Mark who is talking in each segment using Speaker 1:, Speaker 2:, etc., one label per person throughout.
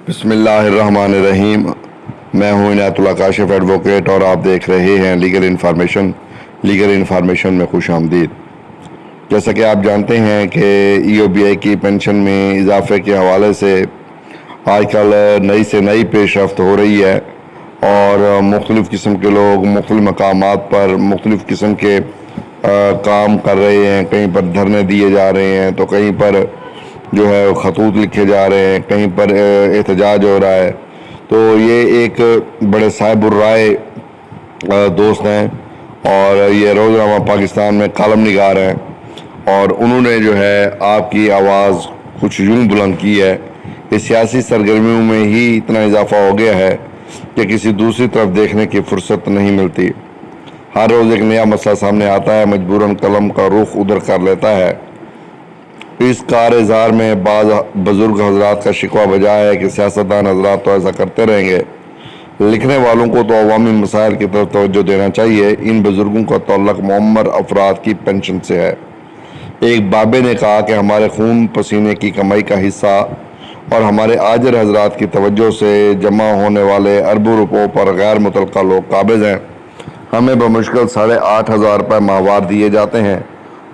Speaker 1: بسم اللہ الرحمن الرحیم۔ میں ہوں عنایت اللہ کاشف ایڈوکیٹ اور آپ دیکھ رہے ہیں لیگل انفارمیشن میں خوش آمدید۔ جیسا کہ آپ جانتے ہیں کہ ای او بی آئی کی پینشن میں اضافے کے حوالے سے آج کل نئی سے نئی پیش رفت ہو رہی ہے اور مختلف قسم کے لوگ مختلف مقامات پر مختلف قسم کے کام کر رہے ہیں۔ کہیں پر دھرنے دیے جا رہے ہیں تو کہیں پر جو ہے خطوط لکھے جا رہے ہیں، کہیں پر احتجاج ہو رہا ہے۔ تو یہ ایک بڑے صاحب الرائے دوست ہیں اور یہ روزنامہ پاکستان میں کالم نگار ہیں، اور انہوں نے جو ہے آپ کی آواز کچھ یوں بلند کی ہے کہ سیاسی سرگرمیوں میں ہی اتنا اضافہ ہو گیا ہے کہ کسی دوسری طرف دیکھنے کی فرصت نہیں ملتی۔ ہر روز ایک نیا مسئلہ سامنے آتا ہے، مجبوراً قلم کا رخ ادھر کر لیتا ہے۔ اس کار اظہار میں بعض بزرگ حضرات کا شکوہ بجا ہے کہ سیاستدان حضرات تو ایسا کرتے رہیں گے، لکھنے والوں کو تو عوامی مسائل کی طرف توجہ دینا چاہیے۔ ان بزرگوں کا تعلق معمر افراد کی پینشن سے ہے۔ ایک بابے نے کہا کہ ہمارے خون پسینے کی کمائی کا حصہ اور ہمارے آجر حضرات کی توجہ سے جمع ہونے والے اربوں روپوں پر غیر متعلقہ لوگ قابض ہیں۔ ہمیں بمشکل 8,500 روپے ماہوار دیے جاتے ہیں،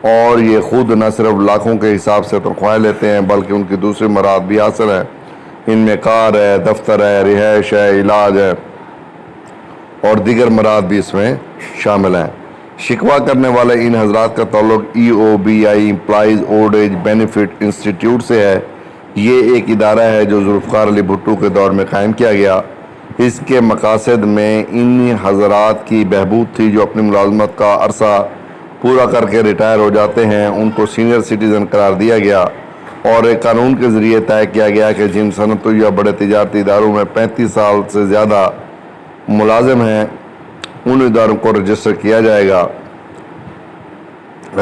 Speaker 1: اور یہ خود نہ صرف لاکھوں کے حساب سے تنخواہیں لیتے ہیں بلکہ ان کی دوسری مراد بھی حاصل ہیں۔ ان میں کار ہے، دفتر ہے، رہائش ہے، علاج ہے اور دیگر مراد بھی اس میں شامل ہیں۔ شکوہ کرنے والے ان حضرات کا تعلق E O B I employees old age benefit institute سے ہے۔ یہ ایک ادارہ ہے جو ذوالفقار علی بھٹو کے دور میں قائم کیا گیا۔ اس کے مقاصد میں ان حضرات کی بہبود تھی جو اپنی ملازمت کا عرصہ پورا کر کے ریٹائر ہو جاتے ہیں۔ ان کو سینئر سٹیزن قرار دیا گیا اور ایک قانون کے ذریعے طے کیا گیا کہ جن صنعتوں یا بڑے تجارتی اداروں میں 35 سال سے زیادہ ملازم ہیں ان اداروں کو رجسٹر کیا جائے گا۔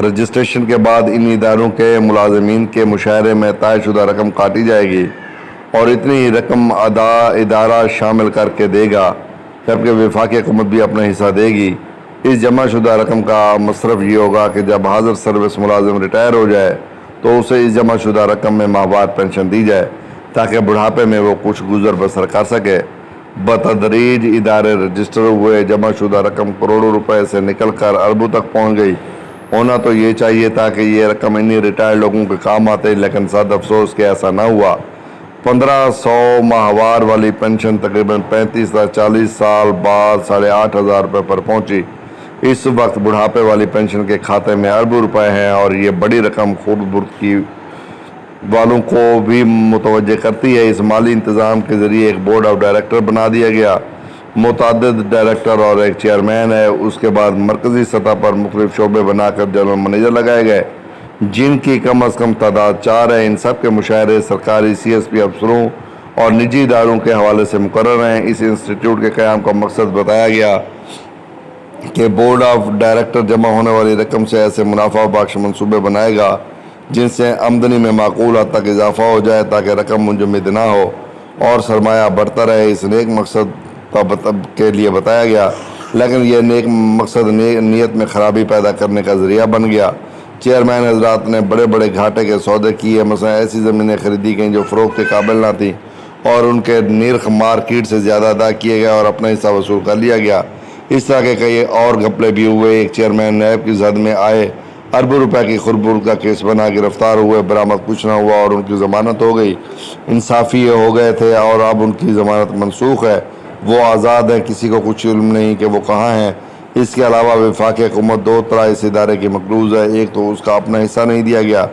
Speaker 1: رجسٹریشن کے بعد ان اداروں کے ملازمین کے مشاہرے میں طے شدہ رقم کاٹی جائے گی اور اتنی ہی رقم ادارہ شامل کر کے دے گا، جبکہ وفاقی حکومت بھی اپنا حصہ دے گی۔ اس جمع شدہ رقم کا مصرف یہ ہوگا کہ جب حاضر سروس ملازم ریٹائر ہو جائے تو اسے اس جمع شدہ رقم میں ماہوار پینشن دی جائے تاکہ بڑھاپے میں وہ کچھ گزر بسر کر سکے۔ بتدریج ادارے رجسٹر ہوئے، جمع شدہ رقم کروڑوں روپے سے نکل کر اربوں تک پہنچ گئی۔ ہونا تو یہ چاہیے تھا کہ یہ رقم انہی ریٹائر لوگوں کے کام آتے، لیکن صد افسوس کہ ایسا نہ ہوا۔ 1500 ماہوار والی پینشن تقریباً 35 تا 40 سال بعد 8,500 روپے پر پہنچی۔ اس وقت بڑھاپے والی پینشن کے کھاتے میں اربوں روپے ہیں اور یہ بڑی رقم خود برد والوں کو بھی متوجہ کرتی ہے۔ اس مالی انتظام کے ذریعے ایک بورڈ آف ڈائریکٹر بنا دیا گیا، متعدد ڈائریکٹر اور ایک چیئرمین ہے۔ اس کے بعد مرکزی سطح پر مختلف شعبے بنا کر جنرل منیجر لگائے گئے جن کی کم از کم تعداد 4 ہے۔ ان سب کے مشاہرے سرکاری سی ایس پی افسروں اور نجی اداروں کے حوالے سے مقرر ہیں۔ اس انسٹیٹیوٹ کے قیام کا مقصد بتایا گیا کہ بورڈ آف ڈائریکٹر جمع ہونے والی رقم سے ایسے منافع بخش منصوبے بنائے گا جن سے آمدنی میں معقول حد تک اضافہ ہو جائے تاکہ رقم منجمد نہ ہو اور سرمایہ بڑھتا رہے۔ اس نیک مقصد کے لیے بتایا گیا، لیکن یہ نیک مقصد نیت میں خرابی پیدا کرنے کا ذریعہ بن گیا۔ چیئرمین حضرات نے بڑے بڑے گھاٹے کے سودے کیے، مثلا ایسی زمینیں خریدی گئیں جو فروخت کے قابل نہ تھیں اور ان کے نرخ مارکیٹ سے زیادہ ادا کیے گئے اور اپنا حصہ وصول کر لیا گیا۔ اس طرح کے کئی اور گھپلے بھی ہوئے۔ ایک چیئرمین نیب کی زد میں آئے، اربوں روپے کی خربرد کا کیس بنا، گرفتار ہوئے، برآمد کچھ نہ ہوا اور ان کی ضمانت ہو گئی۔ انصافی ہو گئے تھے اور اب ان کی ضمانت منسوخ ہے، وہ آزاد ہیں، کسی کو کچھ علم نہیں کہ وہ کہاں ہیں۔ اس کے علاوہ وفاقی حکومت 2 طرح اس ادارے کی مقروض ہے۔ ایک تو اس کا اپنا حصہ نہیں دیا گیا،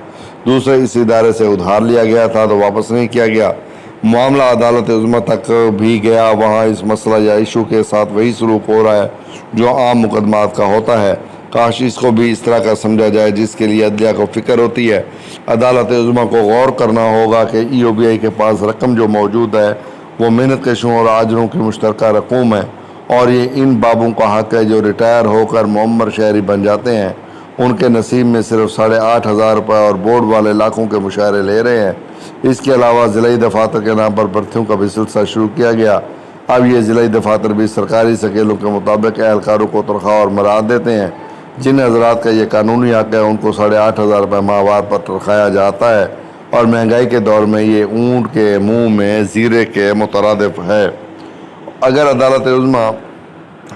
Speaker 1: دوسرے اس ادارے سے ادھار لیا گیا تھا تو واپس نہیں کیا گیا۔ معاملہ عدالت عظمیٰ تک بھی گیا، وہاں اس مسئلہ یا ایشو کے ساتھ وہی سلوک ہو رہا ہے جو عام مقدمات کا ہوتا ہے۔ کاش اس کو بھی اس طرح کا سمجھا جائے جس کے لیے عدلیہ کو فکر ہوتی ہے۔ عدالت عظمیٰ کو غور کرنا ہوگا کہ ای او بی آئی کے پاس رقم جو موجود ہے وہ محنت کشوں اور آجروں کی مشترکہ رقوم ہے، اور یہ ان بابوں کا حق ہے جو ریٹائر ہو کر معمر شہری بن جاتے ہیں۔ ان کے نصیب میں صرف 8,500 روپے اور بورڈ والے لاکھوں کے مشاہرے لے رہے ہیں۔ اس کے علاوہ ضلعی دفاتر کے نام پر بھرتیوں کا بھی سلسلہ شروع کیا گیا۔ اب یہ ضلعی دفاتر بھی سرکاری سکیلوں کے مطابق اہلکاروں کو تنخواہ اور مراعات دیتے ہیں۔ جن حضرات کا یہ قانونی حق ہے ان کو 8,500 روپے ماہوار پر تنخواہ جاتا ہے اور مہنگائی کے دور میں یہ اونٹ کے منہ میں زیرے کے مترادف ہے۔ اگر عدالت عظمیٰ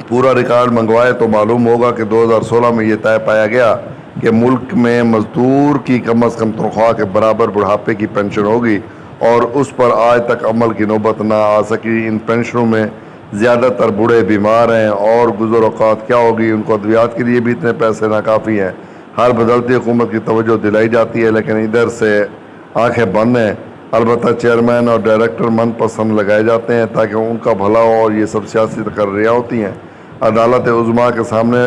Speaker 1: پورا ریکارڈ منگوائے تو معلوم ہوگا کہ 2016 میں یہ طے پایا گیا کہ ملک میں مزدور کی کم از کم تنخواہ کے برابر بڑھاپے کی پینشن ہوگی، اور اس پر آج تک عمل کی نوبت نہ آ سکی۔ ان پینشنوں میں زیادہ تر بوڑھے بیمار ہیں، اور گزر اوقات کیا ہوگی، ان کو ادویات کے لیے بھی اتنے پیسے ناکافی ہیں۔ ہر بدلتی حکومت کی توجہ دلائی جاتی ہے، لیکن ادھر سے آنکھیں بند ہیں۔ البتہ چیئرمین اور ڈائریکٹر من پسند لگائے جاتے ہیں تاکہ ان کا بھلا ہو، اور یہ سب سیاسی تقرریاں ہوتی ہیں۔ عدالت عظمیٰ کے سامنے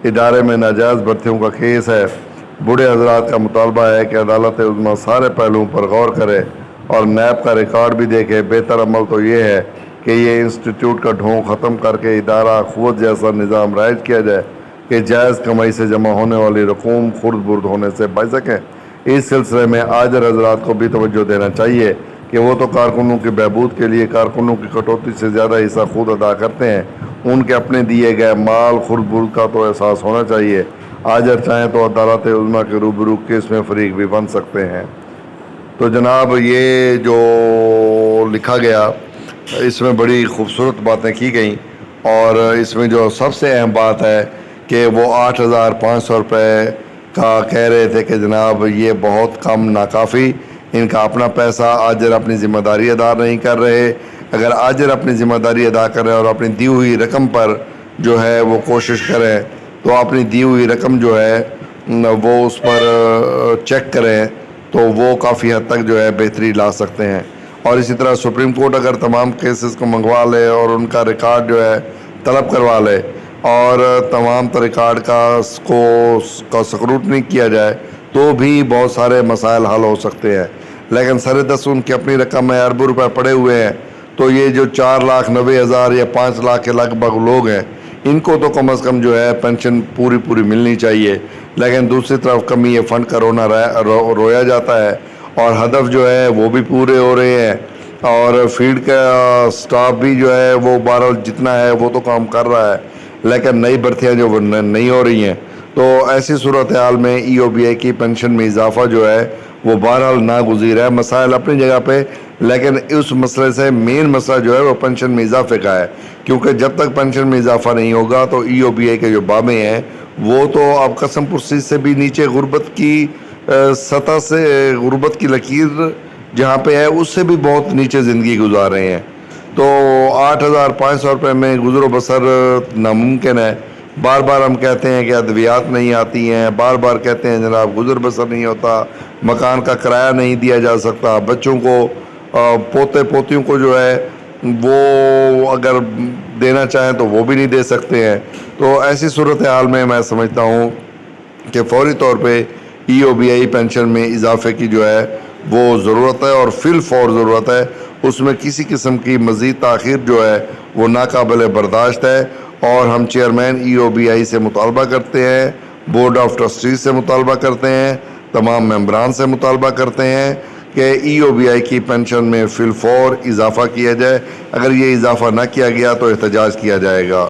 Speaker 1: ادارے میں ناجائز بھرتیوں کا کیس ہے۔ بوڑھے حضرات کا مطالبہ ہے کہ عدالت عظمیٰ سارے پہلوؤں پر غور کرے اور نیب کا ریکارڈ بھی دیکھے۔ بہتر عمل تو یہ ہے کہ یہ انسٹیٹیوٹ کا ڈھونگ ختم کر کے ادارہ قوت جیسا نظام رائج کیا جائے کہ جائز کمائی سے جمع ہونے والی رقوم خرد برد ہونے سے بچ سکیں۔ اس سلسلے میں عاجر حضرات کو بھی توجہ دینا چاہیے کہ وہ تو کارکنوں کی بہبود کے لیے کارکنوں کی کٹوتی سے زیادہ حصہ خود ادا کرتے ہیں۔ ان کے اپنے دیے گئے مال خرد برد کا تو احساس ہونا چاہیے۔ عاجر چاہیں تو عدالت عظمیٰ کے روبرو کیس میں فریق بھی بن سکتے ہیں۔ تو جناب یہ جو لکھا گیا اس میں بڑی خوبصورت باتیں کی گئیں، اور اس میں جو سب سے اہم بات ہے کہ وہ 8,500 روپے کا کہہ رہے تھے کہ جناب یہ بہت کم، ناکافی، ان کا اپنا پیسہ، عاجر اپنی ذمہ داری ادا نہیں کر رہے۔ اگر عاجر اپنی ذمہ داری ادا کریں اور اپنی دی ہوئی رقم پر جو ہے وہ کوشش کریں تو اپنی دی ہوئی رقم جو ہے وہ اس پر چیک کریں تو وہ کافی حد تک جو ہے بہتری لا سکتے ہیں۔ اور اسی طرح سپریم کورٹ اگر تمام کیسز کو منگوا لے اور ان کا ریکارڈ جو ہے طلب کروا لے اور تمام ریکارڈ کا سکروٹنی کیا جائے تو بھی بہت سارے مسائل حل ہو سکتے ہیں۔ لیکن سر دست ان کی اپنی رقم میں اربوں روپے پڑے ہوئے ہیں، تو یہ جو 4,90,000 یا 5 لاکھ کے لگ بھگ لوگ ہیں، ان کو تو کم از کم جو ہے پینشن پوری ملنی چاہیے۔ لیکن دوسری طرف کمی یہ فنڈ کا رویا جاتا ہے، اور ہدف جو ہے وہ بھی پورے ہو رہے ہیں، اور فیلڈ کا سٹاف بھی جو ہے وہ بہرحال جتنا ہے وہ تو کام کر رہا ہے، لیکن نئی بھرتیاں جو وہ نہیں ہو رہی ہیں۔ تو ایسی صورتحال میں ای او بی آئی کی پینشن میں اضافہ جو ہے وہ بہرحال ناگزیر ہے۔ مسائل اپنی جگہ پہ، لیکن اس مسئلے سے مین مسئلہ جو ہے وہ پینشن میں اضافے کا ہے، کیونکہ جب تک پینشن میں اضافہ نہیں ہوگا تو ای او بی آئی کے جو بامے ہیں وہ تو اب قسم پرسی سے بھی نیچے غربت کی سطح سے، غربت کی لکیر جہاں پہ ہے اس سے بھی بہت نیچے زندگی گزار رہے ہیں۔ تو 8,500 روپے میں گزر و بسر ناممکن ہے۔ بار بار ہم کہتے ہیں کہ ادویات نہیں آتی ہیں، بار بار کہتے ہیں جناب گزر بسر نہیں ہوتا، مکان کا کرایہ نہیں دیا جا سکتا، بچوں کو پوتے پوتیوں کو جو ہے وہ اگر دینا چاہیں تو وہ بھی نہیں دے سکتے ہیں۔ تو ایسی صورتحال میں میں سمجھتا ہوں کہ فوری طور پہ ای او بی آئی پینشن میں اضافے کی جو ہے وہ ضرورت ہے، اور فی الفور ضرورت ہے۔ اس میں کسی قسم کی مزید تاخیر جو ہے وہ ناقابل برداشت ہے، اور ہم چیئرمین ای او بی آئی سے مطالبہ کرتے ہیں، بورڈ آف ٹرسٹیز سے مطالبہ کرتے ہیں، تمام ممبران سے مطالبہ کرتے ہیں کہ ای او بی آئی کی پینشن میں فی الفور اضافہ کیا جائے۔ اگر یہ اضافہ نہ کیا گیا تو احتجاج کیا جائے گا۔